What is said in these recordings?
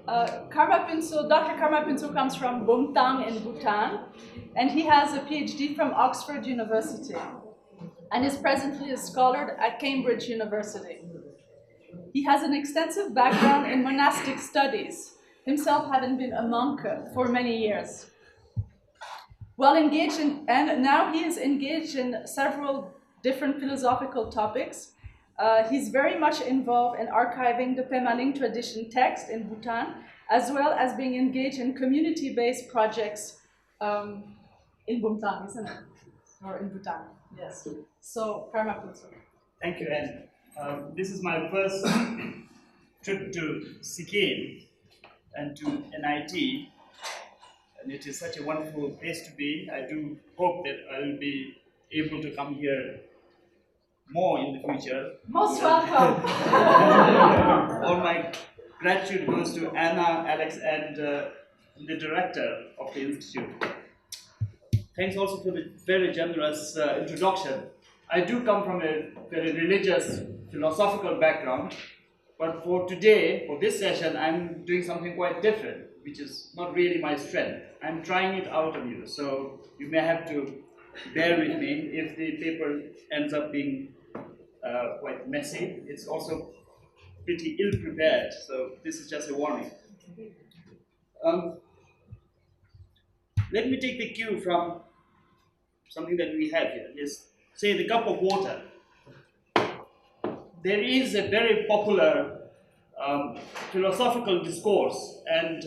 Dr. Karma Phuntsho comes from Bumtang in Bhutan, and he has a PhD from Oxford University, and is presently a scholar at Cambridge University. He has an extensive background in monastic studies, himself having been a monk for many years. And now he is engaged in several different philosophical topics. He's very much involved in archiving the Pema Ling tradition text in Bhutan, as well as being engaged in community-based projects in Bhutan, isn't it? Or in Bhutan, yes. So, Karma Phuntsho. Thank you, Anne. This is my first trip to Sikkim and to NIT, and it is such a wonderful place to be. I do hope that I will be able to come here more in the future. Most welcome. All my gratitude goes to Anna, Alex, and the director of the Institute. Thanks also for the very generous introduction. I do come from a very religious, philosophical background, but for today, for this session, I'm doing something quite different, which is not really my strength. I'm trying it out on you, so you may have to bear with me if the paper ends up being quite messy. It's also pretty ill-prepared, so this is just a warning. Let me take the cue from something that we have here. Yes, say the cup of water. There is a very popular philosophical discourse and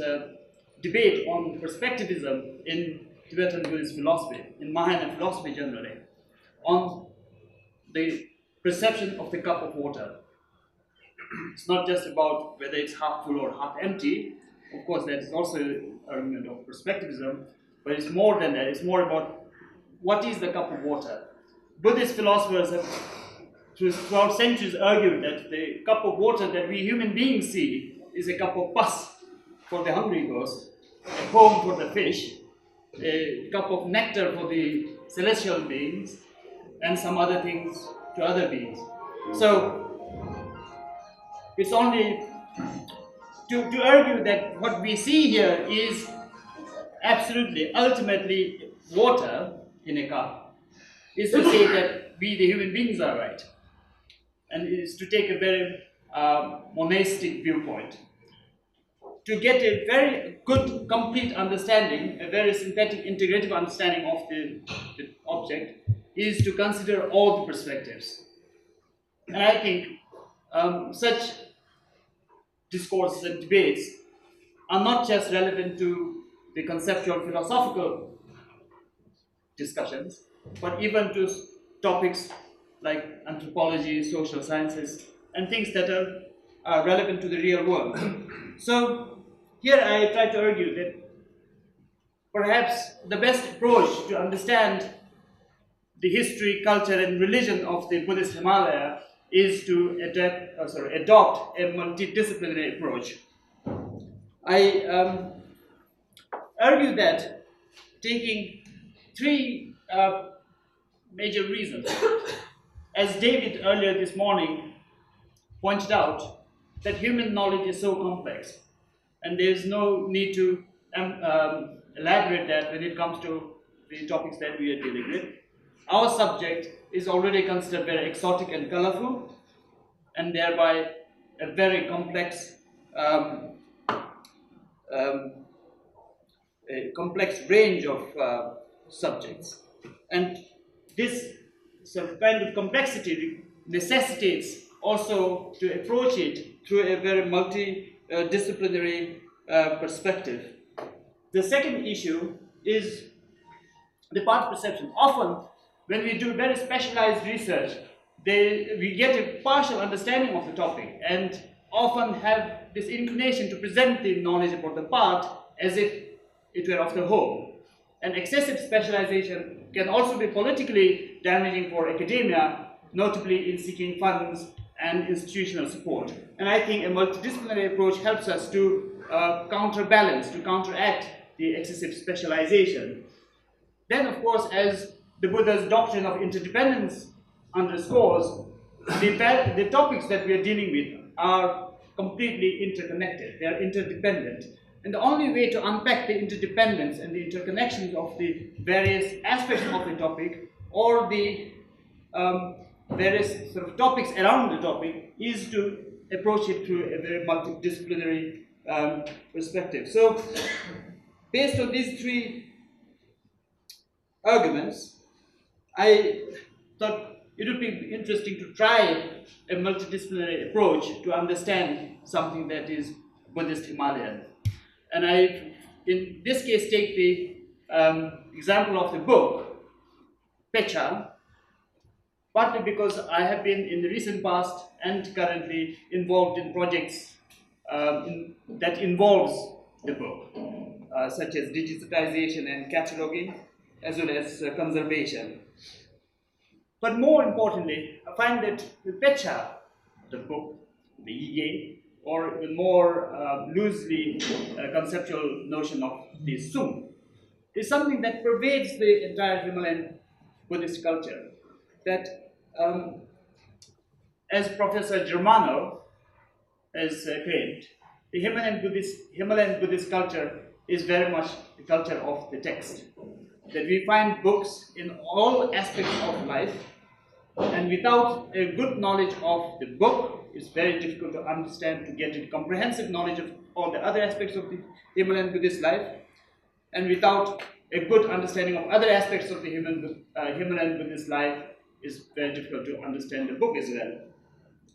debate on perspectivism in Tibetan Buddhist philosophy, in Mahayana philosophy generally, on the perception of the cup of water. It's not just about whether it's half full or half empty. Of course, that is also an argument of perspectivism, but it's more than that. It's more about what is the cup of water. Buddhist philosophers have throughout centuries argued that the cup of water that we human beings see is a cup of pus for the hungry ghost, a home for the fish, a cup of nectar for the celestial beings, and some other things to other beings. So it's only to argue that what we see here is absolutely, ultimately water in a cup, is to say that we, the human beings, are right. And it is to take a very monastic viewpoint. To get a very good, complete understanding, a very synthetic, integrative understanding of the object, is to consider all the perspectives. And I think such discourses and debates are not just relevant to the conceptual philosophical discussions, but even to topics like anthropology, social sciences, and things that are relevant to the real world. So here I try to argue that perhaps the best approach to understand the history, culture, and religion of the Buddhist Himalaya is to adopt a multidisciplinary approach. I argue that taking three major reasons, as David earlier this morning pointed out, that human knowledge is so complex, and there is no need to elaborate that when it comes to the topics that we are dealing with. Our subject is already considered very exotic and colorful, and thereby a very complex, range of subjects. And this sort of kind of complexity necessitates also to approach it through a very multidisciplinary perspective. The second issue is the path perception. Often, when we do very specialized research, we get a partial understanding of the topic and often have this inclination to present the knowledge about the path as if it were of the whole. And excessive specialization can also be politically damaging for academia, notably in seeking funds and institutional support. And I think a multidisciplinary approach helps us to counterbalance, to counteract the excessive specialization. Then, of course, as the Buddha's doctrine of interdependence underscores, the topics that we are dealing with are completely interconnected. They are interdependent. And the only way to unpack the interdependence and the interconnections of the various aspects of the topic, or the various sort of topics around the topic, is to approach it through a very multidisciplinary perspective. So, based on these three arguments, I thought it would be interesting to try a multidisciplinary approach to understand something that is Buddhist Himalayan. And I, in this case, take the example of the book, Pecha, partly because I have been in the recent past and currently involved in projects that involves the book, such as digitization and cataloging, as well as conservation. But more importantly, I find that the Pecha, the book, the Yige, or the more loosely conceptual notion of the Sum, is something that pervades the entire Himalayan Buddhist culture. That, as Professor Germano has claimed, the Himalayan Buddhist culture is very much the culture of the text. That we find books in all aspects of life, and without a good knowledge of the book, it's very difficult to understand, to get a comprehensive knowledge of all the other aspects of the Himalayan Buddhist life. And without a good understanding of other aspects of the Himalayan Buddhist life, it's very difficult to understand the book as well.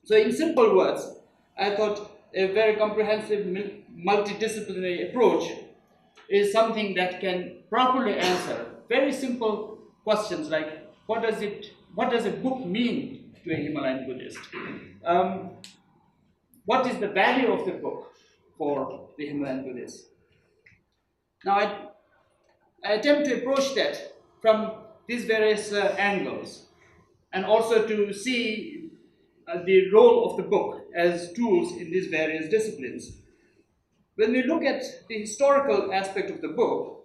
So, in simple words, I thought a very comprehensive multidisciplinary approach is something that can properly answer very simple questions like what does a book mean to a Himalayan Buddhist? What is the value of the book for the Himalayan Buddhist? Now, I attempt to approach that from these various angles, and also to see the role of the book as tools in these various disciplines. When we look at the historical aspect of the book,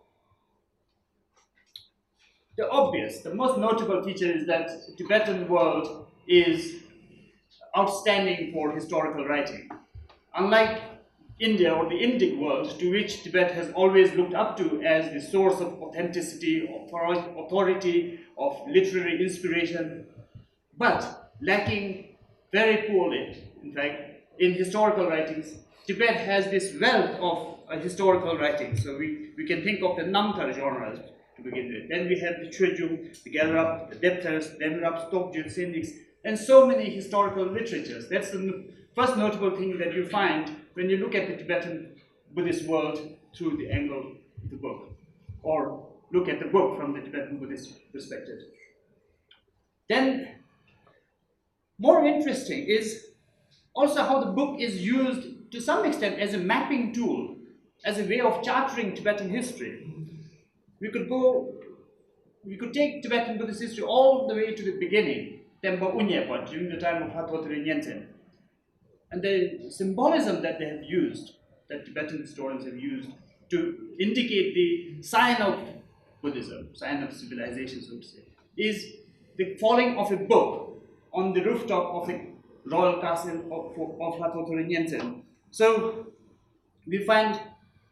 the most notable feature is that the Tibetan world is outstanding for historical writing. Unlike India or the Indic world, to which Tibet has always looked up to as the source of authenticity, authority, of literary inspiration, but lacking very poorly, in fact, in historical writings, Tibet has this wealth of historical writing. So we can think of the Namtar genres to begin with. Then we have the Chögyum, the Gelrap, the Depthers, Demrap, Stokjut, Sindix, and so many historical literatures. That's the first notable thing that you find when you look at the Tibetan Buddhist world through the angle of the book, or look at the book from the Tibetan Buddhist perspective. Then, more interesting is also how the book is used to some extent as a mapping tool, as a way of charting Tibetan history. We could take Tibetan Buddhist history all the way to the beginning, Tempa Unyepa, during the time of Hathothri Nyenten. And the symbolism that they have used, that Tibetan historians have used, to indicate the sign of Buddhism, sign of civilization, so to say, is the falling of a book on the rooftop of the royal castle of Hathothri Nyenten. So we find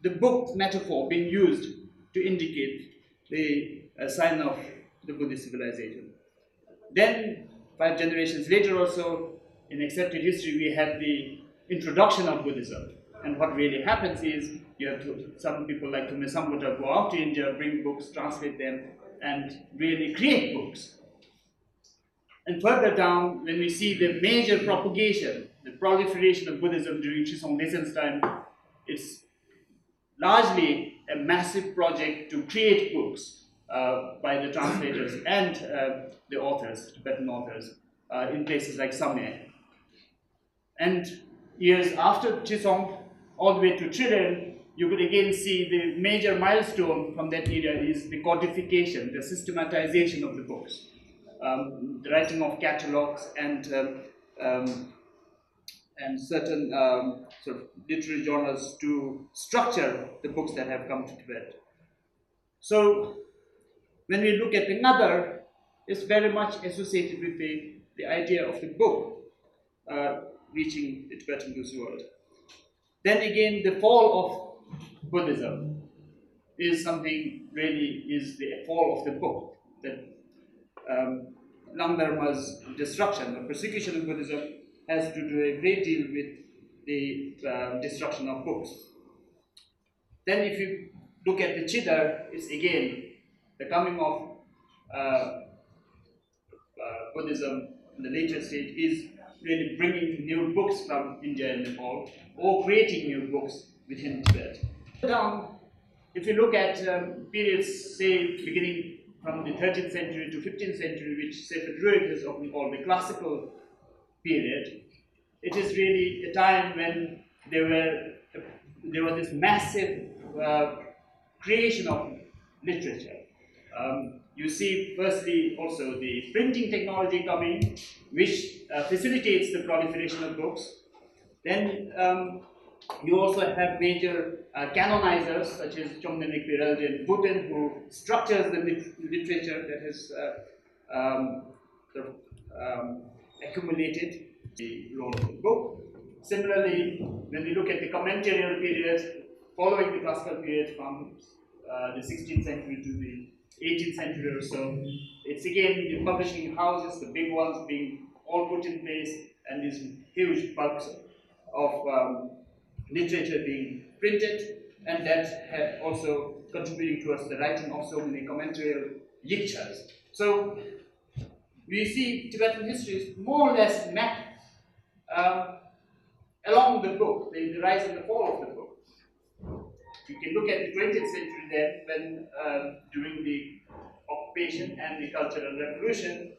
the book metaphor being used to indicate the sign of the Buddhist civilization. Then, 5 generations later or so, in accepted history, we have the introduction of Buddhism. And what really happens is, you have some people like Tume Sambuddha go out to India, bring books, translate them, and really create books. And further down, when we see the major propagation, the proliferation of Buddhism during Chisong Lesen's time, it's largely a massive project to create books by the translators and the authors, Tibetan authors, in places like Samye. And years after Chisong, all the way to Chiren, you could again see the major milestone from that era is the codification, the systematization of the books, the writing of catalogs and certain sort of literary journals to structure the books that have come to Tibet. So, when we look at another, it's very much associated with the idea of the book. reaching the Tibetan Buddhist world. Then again, the fall of Buddhism is something really is the fall of the book. That Langdharma's destruction or persecution of Buddhism has to do a great deal with the destruction of books. Then if you look at the Chidar, it's again the coming of Buddhism in the later stage is really bringing new books from India and Nepal or creating new books within Tibet. Down, if you look at periods, say, beginning from the 13th century to 15th century, which Sefer Druid is often called the classical period, it is really a time when there was this massive creation of literature. You see, firstly, also the printing technology coming, which facilitates the proliferation of books. Then you also have major canonizers such as Chomdenik Piraldi and Bhutan, who structures the literature that has accumulated the role of the book. Similarly, when we look at the commentarial period following the classical period from the 16th century to the 18th century or so, it's again the publishing houses, the big ones being all put in place, and these huge bulks of literature being printed, and that had also contributing towards the writing of so many commentarial yikchas. So we see Tibetan history is more or less mapped along the book, the rise and the fall of the book. You can look at the 20th century then, when during the occupation and the Cultural Revolution,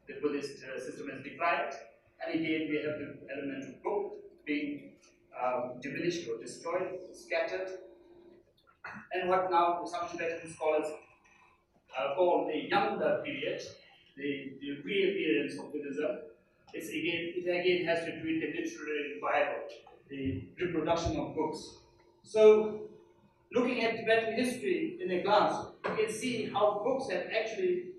the Buddhist system has declined, and again we have the element of book being diminished or destroyed, scattered, and what now some Tibetan scholars call the Yangda period, the reappearance of Buddhism. It again has to do with the literary revival, the reproduction of books. So, looking at Tibetan history in a glance, you can see how books have actually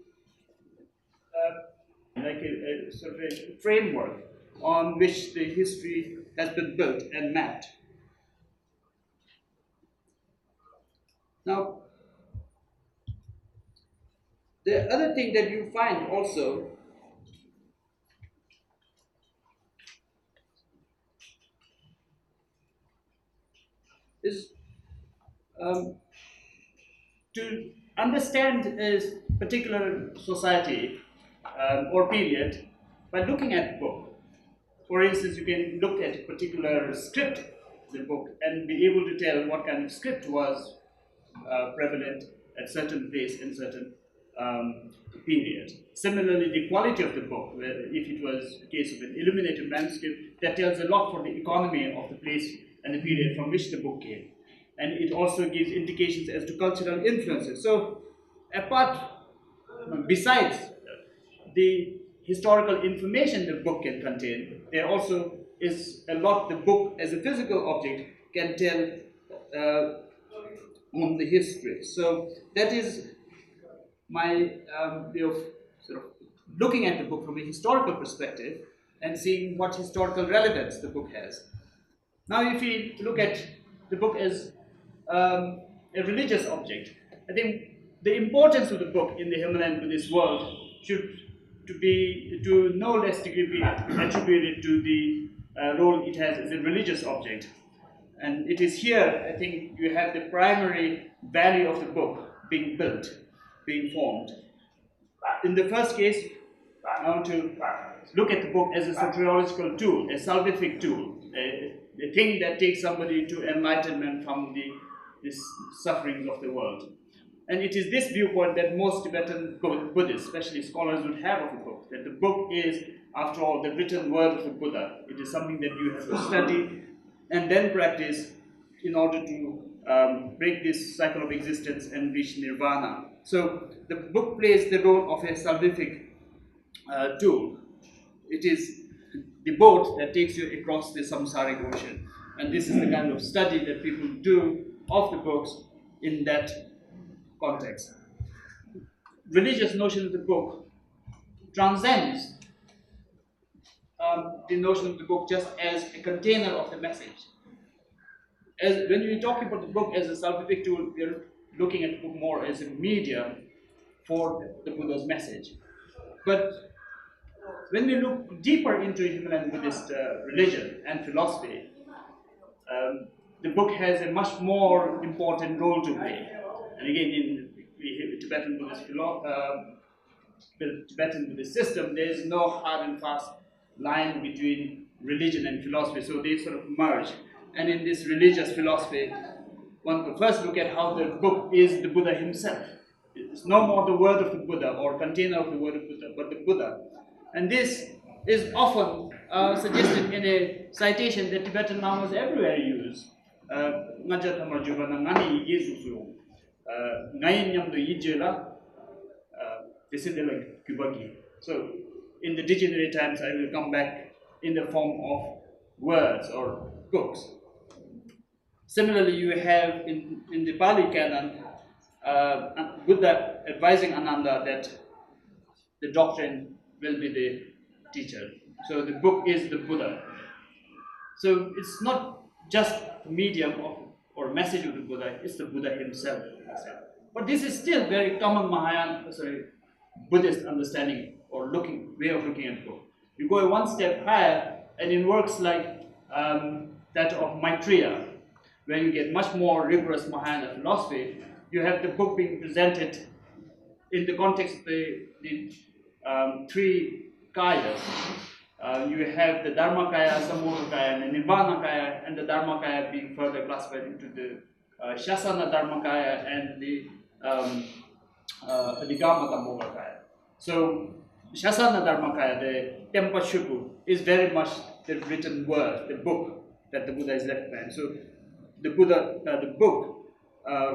like a sort of a framework on which the history has been built and mapped. Now, the other thing that you find also is to understand a particular society or period by looking at the book. For instance, you can look at a particular script, the book, and be able to tell what kind of script was prevalent at certain place in certain period. Similarly, the quality of the book, if it was a case of an illuminated manuscript, that tells a lot for the economy of the place and the period from which the book came. And it also gives indications as to cultural influences. So, besides the historical information the book can contain, there also is a lot the book as a physical object can tell on the history. So that is my way of sort of looking at the book from a historical perspective and seeing what historical relevance the book has. Now, if we look at the book as a religious object, I think the importance of the book in the Himalayan Buddhist world should to no less degree be attributed to the role it has as a religious object. And it is here, I think, you have the primary value of the book being built, being formed. In the first case, I want to look at the book as a soteriological tool, a salvific tool, a thing that takes somebody to enlightenment from the sufferings of the world. And it is this viewpoint that most Tibetan Buddhists, especially scholars, would have of the book, that the book is, after all, the written word of the Buddha. It is something that you have to study and then practice in order to break this cycle of existence and reach nirvana. So the book plays the role of a salvific tool. It is the boat that takes you across the samsaric ocean. And this is the kind of study that people do of the books in that context. Religious notion of the book transcends the notion of the book just as a container of the message. As when we talk about the book as a salvific tool, we are looking at the book more as a medium for the Buddha's message. But when we look deeper into Himalayan Buddhist religion and philosophy, the book has a much more important role to play. And again, in the Tibetan Buddhist system, there is no hard and fast line between religion and philosophy, so they sort of merge. And in this religious philosophy, one could first look at how the book is the Buddha himself. It's no more the word of the Buddha or container of the word of Buddha, but the Buddha. And this is often suggested in a citation that Tibetan lamas everywhere use. So, in the dictionary times, I will come back in the form of words or books. Similarly, you have in the Pali canon, Buddha advising Ananda that the doctrine will be the teacher. So the book is the Buddha. So it's not just a medium of or message of the Buddha, it's the Buddha himself. But this is still very common Buddhist understanding or way of looking at the book. You go one step higher, and in works like that of Maitreya, where you get much more rigorous Mahayana philosophy, you have the book being presented in the context of the three kayas. You have the Dharmakaya, Samudakaya, and the Nirvanakaya, and the Dharmakaya being further classified into the Shasana Dharmakaya and the Adhigamata Mogakaya. So, Shasana Dharmakaya, the Tempa Shuku, is very much the written word, the book that the Buddha is left behind. So, the book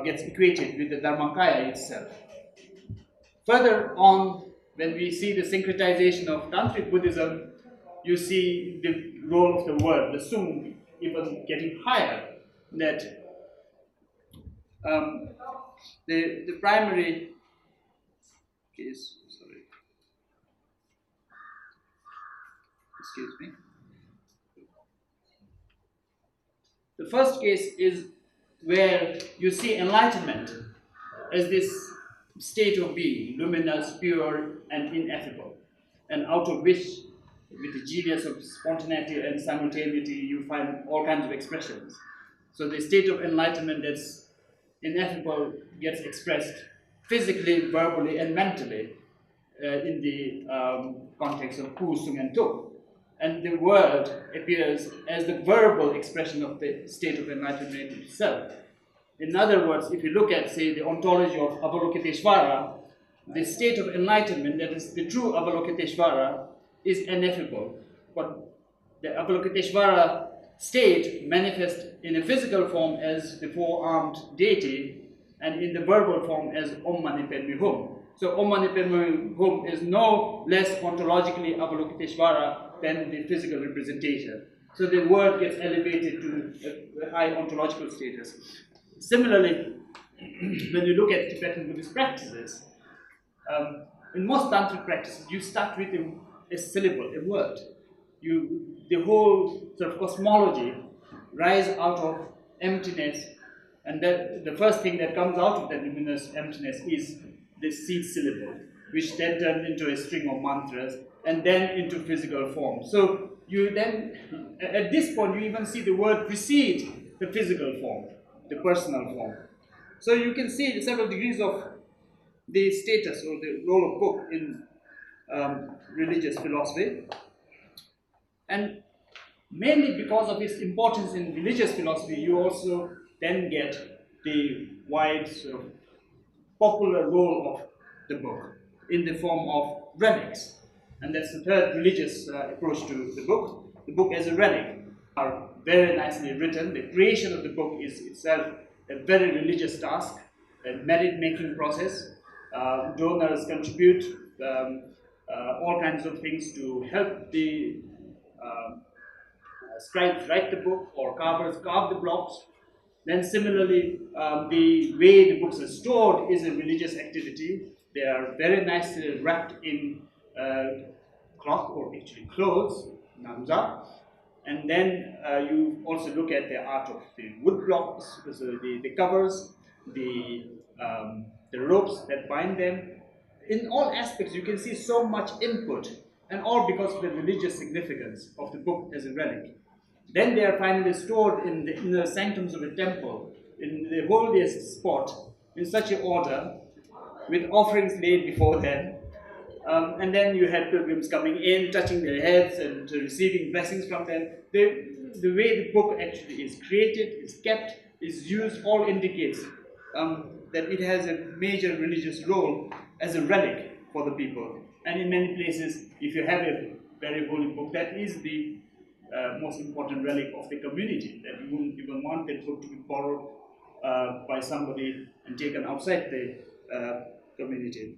gets equated with the Dharmakaya itself. Further on, when we see the syncretization of Tantric Buddhism, you see the role of the word, the sung, even getting higher. That the primary case, sorry, excuse me. The first case is where you see enlightenment as this state of being, luminous, pure, and ineffable, and out of which, with the genius of spontaneity and simultaneity, you find all kinds of expressions. So the state of enlightenment that's ineffable gets expressed physically, verbally, and mentally in the context of Ku, Sung, and Tuk. And the word appears as the verbal expression of the state of enlightenment itself. In other words, if you look at, say, the ontology of Avalokiteshvara, the state of enlightenment, that is the true Avalokiteshvara, is ineffable. But the Avalokiteshvara state manifests in a physical form as the four-armed deity and in the verbal form as Om Mani Padme Hum. So Om Mani Padme Hum is no less ontologically Avalokiteshvara than the physical representation. So the word gets elevated to a high ontological status. Similarly, when you look at Tibetan Buddhist practices, in most tantric practices, you start with a syllable, a word. The whole sort of cosmology rise out of emptiness, and that the first thing that comes out of that luminous emptiness is the seed syllable, which then turns into a string of mantras, and then into physical form. So you then, at this point, you even see the word precede the physical form, the personal form. So you can see the several degrees of the status or the role of book in religious philosophy. And mainly because of its importance in religious philosophy, you also then get the wide sort of popular role of the book in the form of relics. And that's the third religious approach to the book. The book as a relic are very nicely written. The creation of the book is itself a very religious task, a merit-making process. Donors contribute all kinds of things to help the scribes write the book or carvers carve the blocks. Then similarly, the way the books are stored is a religious activity. They are very nicely wrapped in cloth or actually clothes, Namza. And then you also look at the art of the wood blocks, so the covers, the ropes that bind them. In all aspects, you can see so much input, and all because of the religious significance of the book as a relic. Then they are finally stored in the inner sanctums of a temple, in the holiest spot, in such an order, with offerings laid before them. And then you had pilgrims coming in, touching their heads and receiving blessings from them. The way the book actually is created, is kept, is used, all indicates that it has a major religious role as a relic for the people. And in many places, if you have a very holy book, that is the most important relic of the community, that you wouldn't even want that book to be borrowed by somebody and taken outside the community.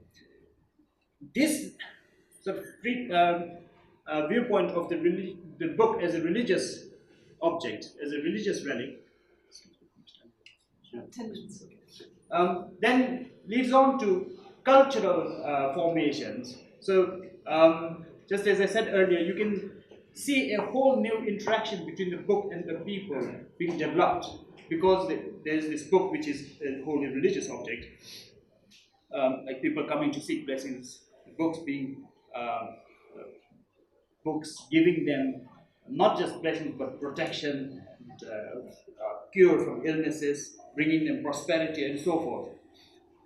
This sort of viewpoint of the book as a religious object, as a religious relic, then leads on to cultural formations. So, just as I said earlier, you can see a whole new interaction between the book and the people being developed, because there's this book which is a wholly religious object, like people coming to seek blessings, books being books giving them not just blessings but protection, cure from illnesses, bringing them prosperity and so forth.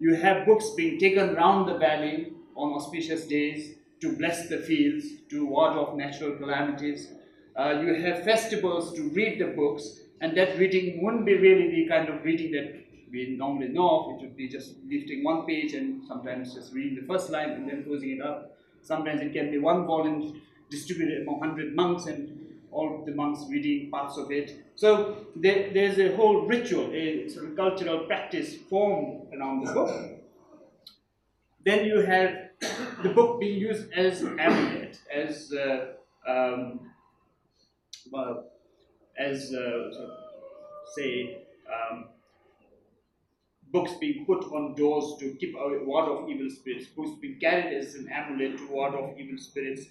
You have books being taken round the valley on auspicious days to bless the fields, to ward off natural calamities. You have festivals to read the books, and that reading wouldn't be really the kind of reading that we normally know of. It would be just lifting one page and sometimes just reading the first line and then closing it up. Sometimes it can be one volume distributed among 100 monks and all the monks reading parts of it. So there's a whole ritual, a sort of cultural practice formed around the book. Then you have the book being used as amulet, as books being put on doors to keep away, ward off evil spirits, books being carried as an amulet to ward off evil spirits.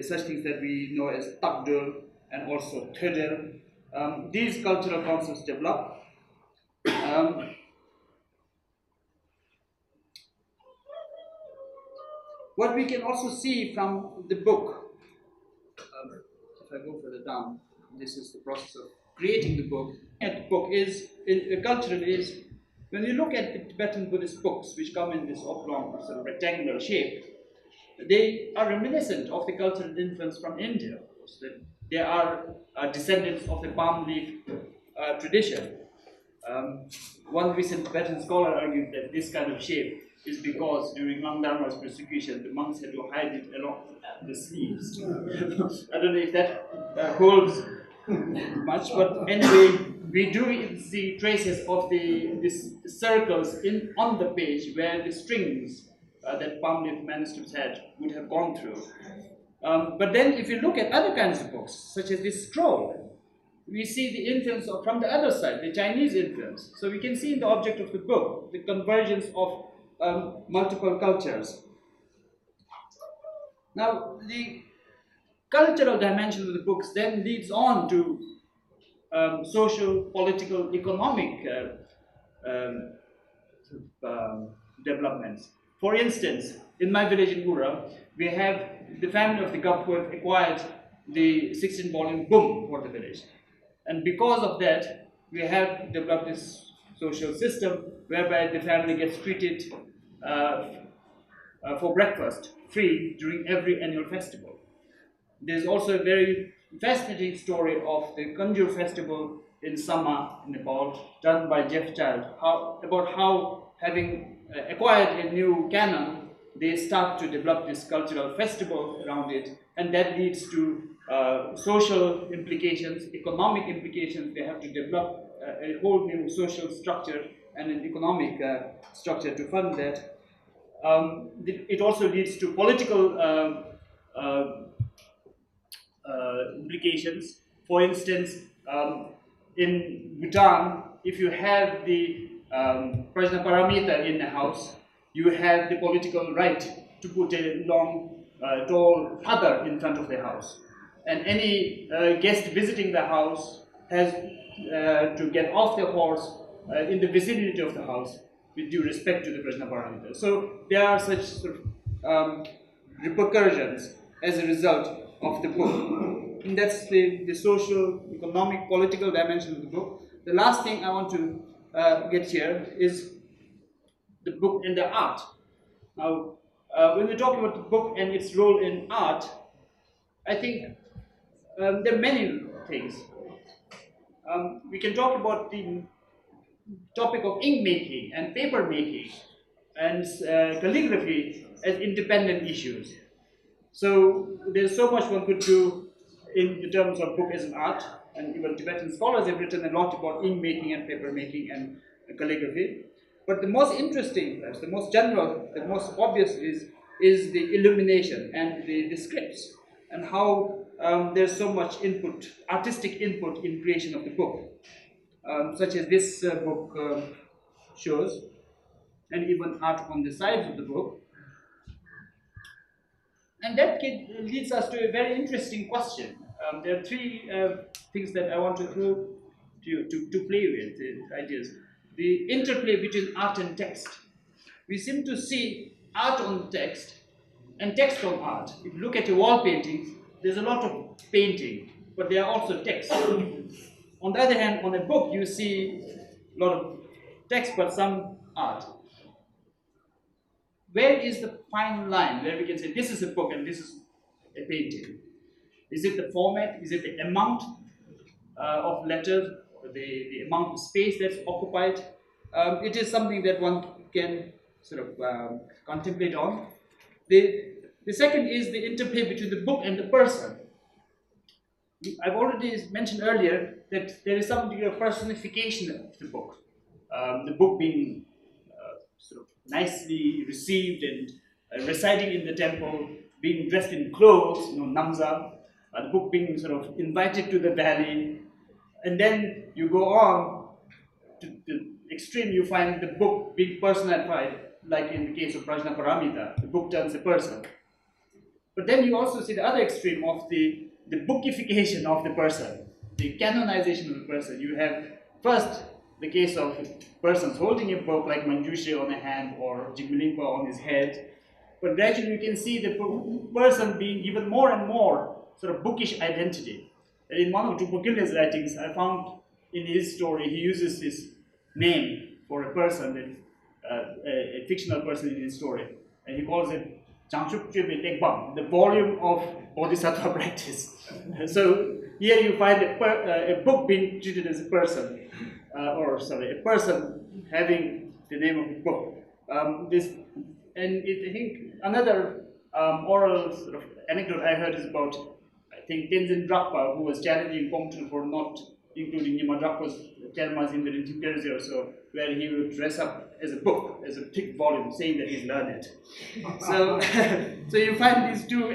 Such things that we know as takdur and also töder. These cultural concepts develop. What we can also see from the book, if I go further down, this is the process of creating the book. And the book is, culturally, is when you look at the Tibetan Buddhist books, which come in this oblong, sort of rectangular shape, they are reminiscent of the cultural influence from India. Of course. They are descendants of the palm leaf tradition. One recent Tibetan scholar argued that this kind of shape is because during Langdharma's persecution, the monks had to hide it along the sleeves. I don't know if that holds much, but anyway, we do see traces of these circles on the page where the strings that palm leaf manuscripts would have gone through. But then if you look at other kinds of books, such as this scroll, we see the influence from the other side, the Chinese influence. So we can see in the object of the book the convergence of multiple cultures. Now, the cultural dimension of the books then leads on to social, political, economic developments. For instance, in my village in Ura, we have the family of the Gap who have acquired the 16-volume boom for the village. And because of that, we have developed this social system whereby the family gets treated for breakfast free during every annual festival. There's also a very fascinating story of the Kanjur festival in Sama, Nepal, done by Jeff Child, about how, having acquired a new canon, they start to develop this cultural festival around it, and that leads to social implications, economic implications. They have to develop a whole new social structure and an economic structure to fund that. It also leads to political implications. For instance, in Bhutan, if you have the Prajna Paramita in the house, you have the political right to put a long, tall father in front of the house. and any guest visiting the house has to get off the horse in the vicinity of the house with due respect to the Prajnaparamita. So there are such sort of repercussions as a result of the book. And that's the social, economic, political dimension of the book. The last thing I want to get here is the book and the art. Now, when we talk about the book and its role in art, I think there are many things. We can talk about the topic of ink making and paper making and calligraphy as independent issues. So there's so much one could do in terms of book as an art, and even Tibetan scholars have written a lot about ink making and paper making and calligraphy. But the most interesting, perhaps the most general, the most obvious is the illumination and the scripts, and how there's so much input, artistic input in creation of the book, such as this book shows, and even art on the sides of the book. And that leads us to a very interesting question. There are three things that I want to throw to play with, the ideas. The interplay between art and text. We seem to see art on text and text on art. If you look at a wall painting, there's a lot of painting, but there are also text. On the other hand, on a book, you see a lot of text, but some art. Where is the fine line where we can say this is a book and this is a painting? Is it the format? Is it the amount of letters, or the amount of space that's occupied? It is something that one can sort of contemplate on. The second is the interplay between the book and the person. I've already mentioned earlier that there is some degree of personification of the book. The book being sort of nicely received and residing in the temple, being dressed in clothes, namza, the book being sort of invited to the valley, and then you go on to the extreme, you find the book being personified, like in the case of Prajnaparamita, the book turns a person. But then you also see the other extreme of the bookification of the person, the canonization of the person. You have first the case of persons holding a book like Manjushri on a hand or Jigmelimpa on his head, but gradually you can see the person being given more and more sort of bookish identity. And in one of Tupokilya's writings, I found in his story, he uses this name for a person, a fictional person in his story, and he calls it the volume of Bodhisattva practice. So here you find a book being treated as a person, a person having the name of a book. I think another oral sort of anecdote I heard is about, I think, Tenzin Drakpa, who was challenging Phuntsho for not including Nyima Drakpa's termas in the Rinpoche or so, where he would dress up as a book, as a thick volume, saying that he's learned. So, so you find these two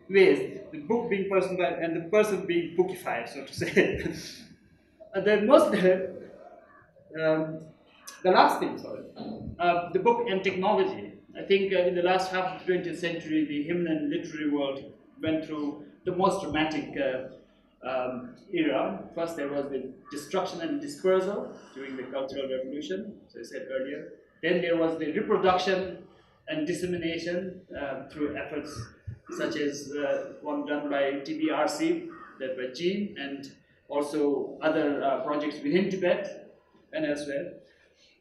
ways: the book being personified and the person being bookified, so to say. The last thing, the book and technology. I think in the last half of the 20th century, the Himalayan literary world went through the most dramatic era. First, there was the destruction and dispersal during the Cultural Revolution, as I said earlier. Then there was the reproduction and dissemination through efforts such as one done by TBRC, led by Jean, and also other projects within Tibet and elsewhere.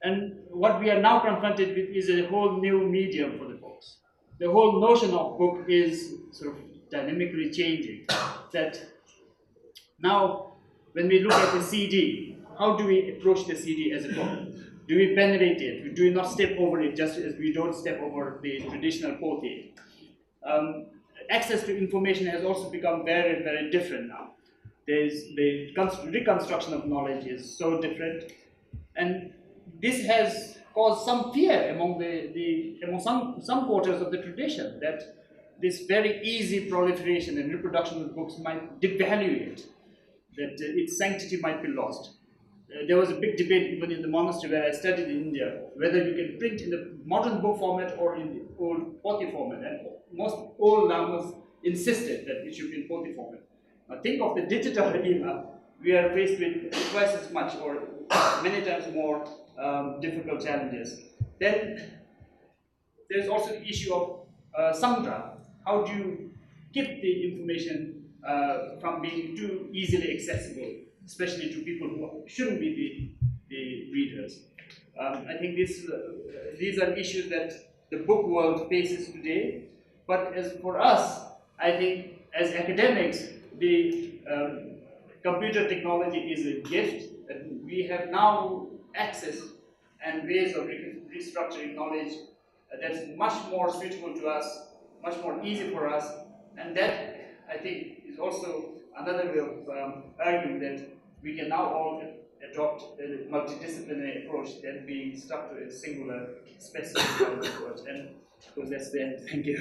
And what we are now confronted with is a whole new medium for the books. The whole notion of book is sort of dynamically changing. That now, when we look at the CD, how do we approach the CD as a book? Do we penetrate it? Do we not step over it just as we don't step over the traditional pothi? Access to information has also become very, very different now. The reconstruction of knowledge is so different, and this has caused some fear among some quarters of the tradition that this very easy proliferation and reproduction of books might devalue it, that its sanctity might be lost. There was a big debate even in the monastery where I studied in India, whether you can print in the modern book format or in the old pothi format. And most old lamas insisted that it should be in Ponti format. Now think of the digital era. We are faced with twice as much or many times more difficult challenges. Then there's also the issue of Samdra. How do you keep the information from being too easily accessible, especially to people who shouldn't be the readers? I think these are issues that the book world faces today. But as for us, I think as academics, the computer technology is a gift, and we have now access and ways of restructuring knowledge that's much more suitable to us, much more easy for us, and that I think is also another way of arguing that we can now all adopt a multidisciplinary approach than being stuck to a singular specific kind of approach. And because that's the end. Thank you.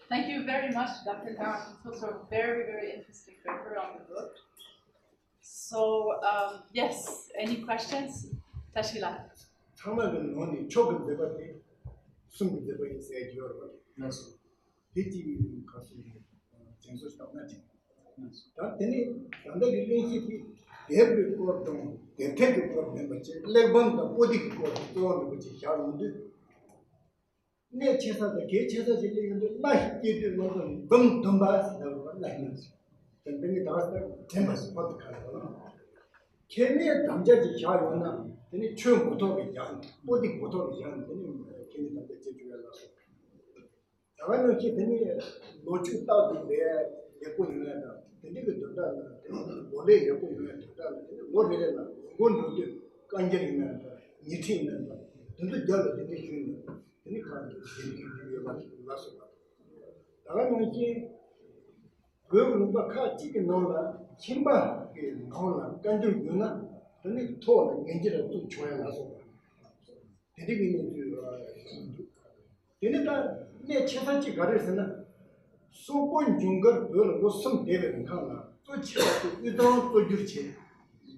Thank you very much, Dr. Karan. It was a very, very interesting paper on the book. So, yes, any questions? Tashila. 참아는 논이 초급 대박이 숨기 대박이 세지어 봐. Yes. 디티 가수 전소스 나지. 다 되니 단다 릴레이시피 대비 거동 대태도 거 멤버지 레번도 보디 거 또는 거지 샤운드 내 체사다 개 체사 질리는데 나 기들 뭐든 덤 덤바스 나고 나이는지 근데 다스다 템바스 파트 카라 개미의 남자지 샤요나 되니 추용 못하게 양 보디 못하게 양 되니 개미 남자 제주야라 나가는 게 되니 노출 따도 내 예고 있는 되니 그 도다 원래 예고 있는 도다 뭐래나 뭔데 간절이나 니티나 근데 잘 되니 되니 되니 간 되니 와서 나가는 게 그거는 막 지게 넣어라 힘바 넣어라 간절 유나 근데 토는 gen지를 또 줘야 나서 대리비는 되는다 내 최선치 가르서는 소본 중거 별로 무슨 대비는 하나 또 치고 이동 또 줄지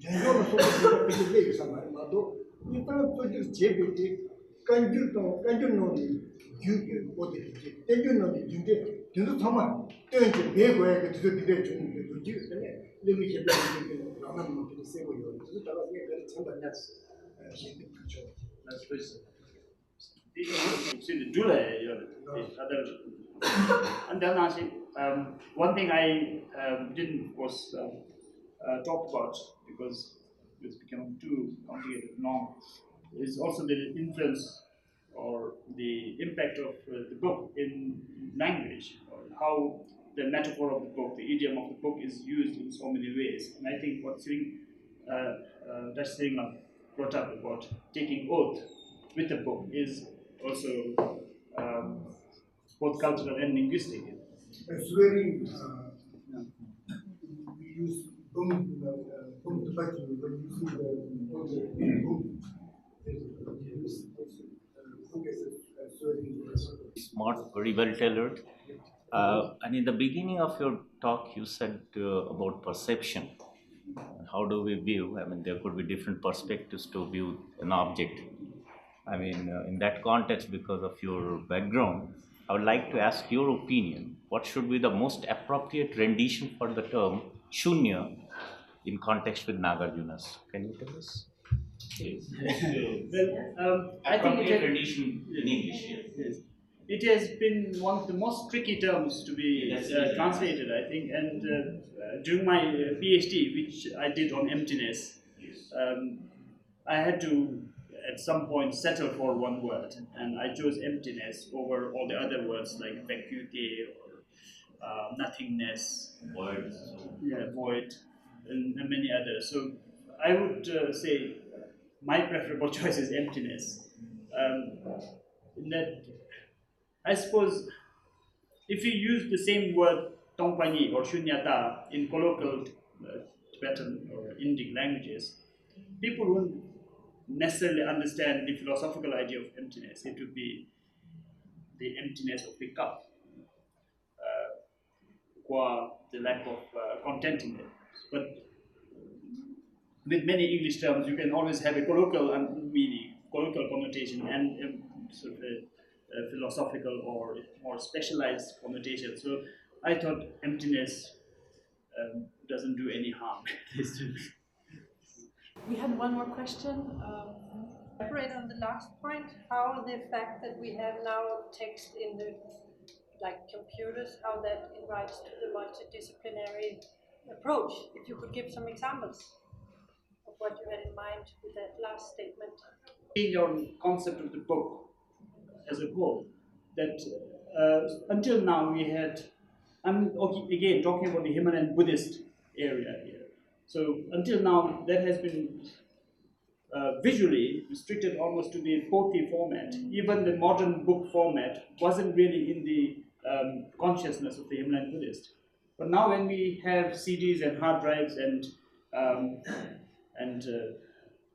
전적으로 소본 그게 얘기서 말도 이동 또 줄지 비디 간줄도 간줄노니 유기 어디지 땡줄노니 준대 진짜 정말 땡지 배고야 그 뒤에 비대 주는 게 뭐지 근데 내가 이제 나만 못 세고요 그래서 다가 이게 전반이야 신비 그죠 That's good. The July, and then actually, one thing I didn't, of course, talk about because it's become too complicated long is also the influence or the impact of the book in language, or how the metaphor of the book, the idiom of the book is used in so many ways. And I think what Dash Sringla brought up about taking oath with the book is also both cultural and linguistic. It's very we use boom to back when you see the boom Smart, very well tailored. And in the beginning of your talk, you said about perception. How do we view? I mean, there could be different perspectives to view an object. I mean, in that context, because of your background, I would like to ask your opinion. What should be the most appropriate rendition for the term shunya in context with Nagarjuna's? Can you tell us? Well, I think rendition in English. Yes. It has been one of the most tricky terms to be translated, I think, and during my PhD, which I did on emptiness, I had to at some point settle for one word, and I chose emptiness over all the other words like vacuity or nothingness, Void. void, and many others. So I would say my preferable choice is emptiness. In that, I suppose if you use the same word tongpanyi or shunyata in colloquial Tibetan or Indic languages, people wouldn't necessarily understand the philosophical idea of emptiness. It would be the emptiness of the cup, qua the lack of content in it. But with many English terms, you can always have a colloquial meaning. colloquial connotation and sort of a philosophical or more specialized connotation. So I thought emptiness doesn't do any harm. We had one more question. Elaborate on the last point, how the fact that we have now text in the computers, how that invites to the multidisciplinary approach. If you could give some examples of what you had in mind with that last statement. Change our concept of the book as a whole. That until now we had, I'm again talking about the Himalayan Buddhist area here. So until now that has been visually restricted almost to the Pothi format. Even the modern book format wasn't really in the consciousness of the Himalayan Buddhist. But now when we have CDs and hard drives and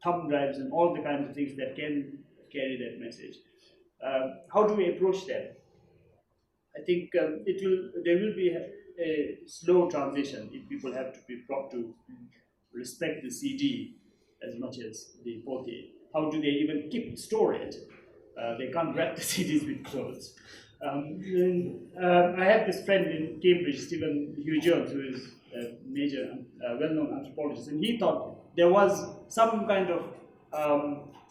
thumb drives and all the kinds of things that can carry that message, how do we approach that? I think there will be a slow transition if people have to be brought to respect the CD as much as the Pothi. How do they even store it? They can't wrap the CDs with clothes. I have this friend in Cambridge, Stephen Hugh Jones, who is a major, well-known anthropologist, and he thought there was some kind of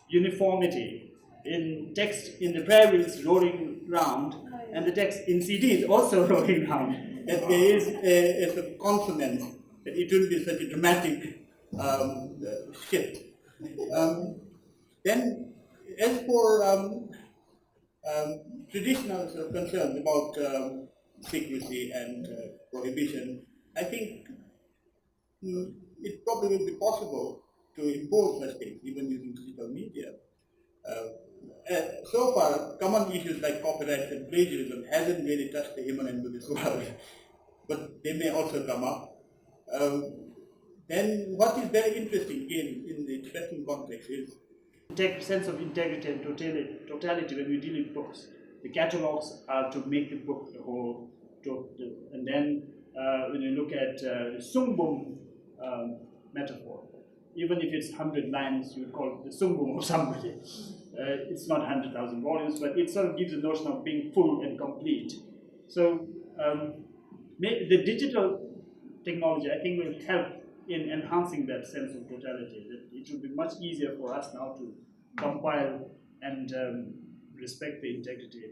uniformity in text in the prayer wheels rolling round, and the text in CDs also rolling round. That there is a sort of consonance, that it will be such a dramatic shift. Then, as for traditional sort of concerns about secrecy and prohibition, I think it probably will be possible to impose such things, even using digital media. So far, common issues like copyright and plagiarism hasn't really touched the Himalayan Buddhist world, but they may also come up. Then what is very interesting again in the Tibetan context is sense of integrity and totality when we deal with books. The catalogs are to make the book the whole, and then when you look at the Sungbum metaphor, even if it's 100 lines, you would call it the Sungbum of somebody. It's not 100,000 volumes, but it sort of gives the notion of being full and complete. So the digital technology, I think, will help in enhancing that sense of totality. That it will be much easier for us now to compile and respect the integrity.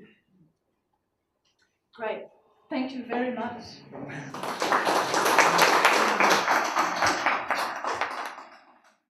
Great. Thank you very much.